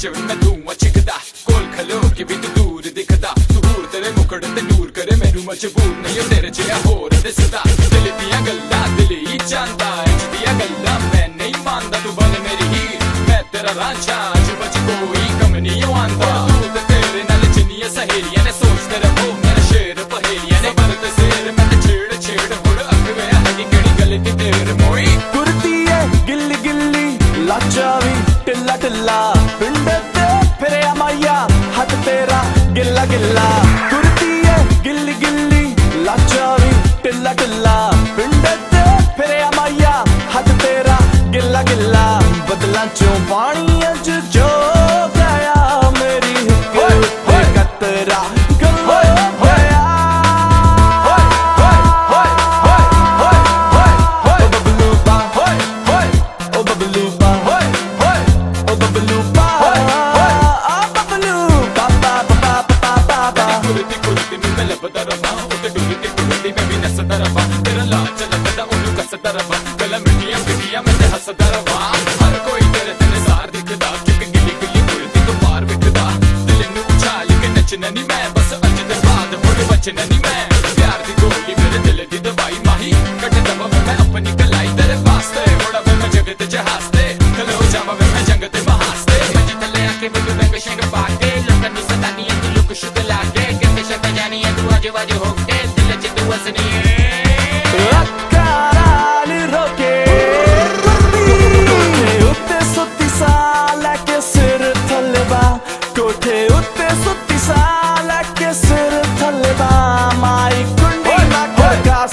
च मैं धुआं छिकदा कोल खलो के भी तू दूर दिखदा तूर तेरे मुकड़ ते दूर करे मैनू मजबूर नहीं तेरे जिहा होर दिसदा दिल दियां गल्लां दिल ही चांदा इंज दियां गल्लां मैं नहीं मानदा तू बन मेरी हीर मैं तेरा रांझा अज बच कोई कम नहीं आंदा तू ते तेरे नाल जिन्नियां सहेलियां ने सोचदे रहो मेरा शेर पहेलियां ने बरत सिर मैं ते छेड़ छेड़ हुण अख गया है कि केड़ी गल दी तेरे मोई कुर्ती है गिल्ली गिल्ली लाचा भी टिल्ला टिल्ला पिंड ते फिर माया हाथ तेरा गिल्ला गिल्ला कुर्ती है गिल्ली गिल्ली लाचा भी टिल्ला टिल्ला पिंड ते फिर माया हाथ तेरा गिल्ला गिल्ला बदलां चों पानी अज जो गया मेरी हिक कतरा तेरा लाच लगदा ओनू कसदा रवा गला मिट्टियां मिट्टियां मैं ते हसदा रवा हर कोई तेरे ते नज़ार दिखदा चुक गिली गिली कुर्ती तो पार विखदा दिल नू उछाल के नचना नहीं मैं बस अज दे बाद मुड़ बचना नहीं मैं प्यार दी गोली मेरे दिल दी दवाई माही कट दवा मैं अपनी कलाई तेरे वास्ते उड़ा मैं जगत जहाज ते खलो जावा मैं जंग ते महास्ते मैं थले आके बिग बैंग शेंग पाके लोकां नु सतानी तू लुक शुक लाके किते शक जानी तू आजू बाजू होके दिल च तू वसनी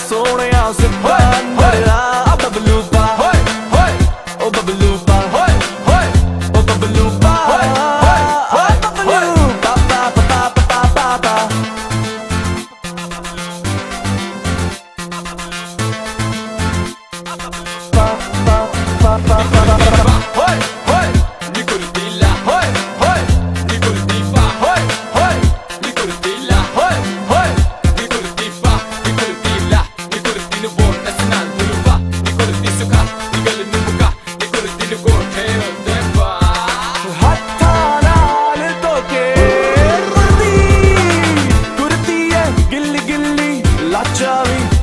सोनिया सिद्धा मरा बबलू पा ओ बबलू पा ओ बबलू पा बबलू पा पा पा पा पा पा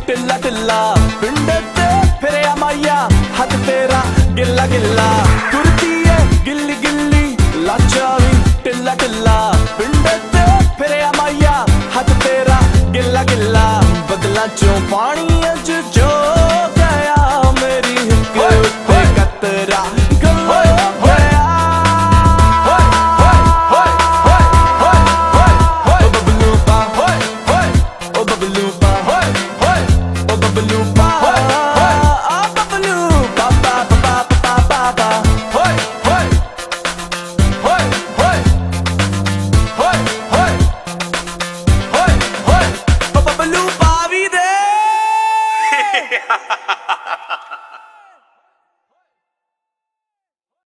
टिल्ला टिल्ला पिंड ते फिर माया हाथ तेरा गिल्ला गिल्ला कुर्ती है गिल्ली गिल्ली लाचा भी टिल्ला टिल्ला पिंड ते फिर माया हाथ तेरा गिल्ला गिल्ला बदला चों पानी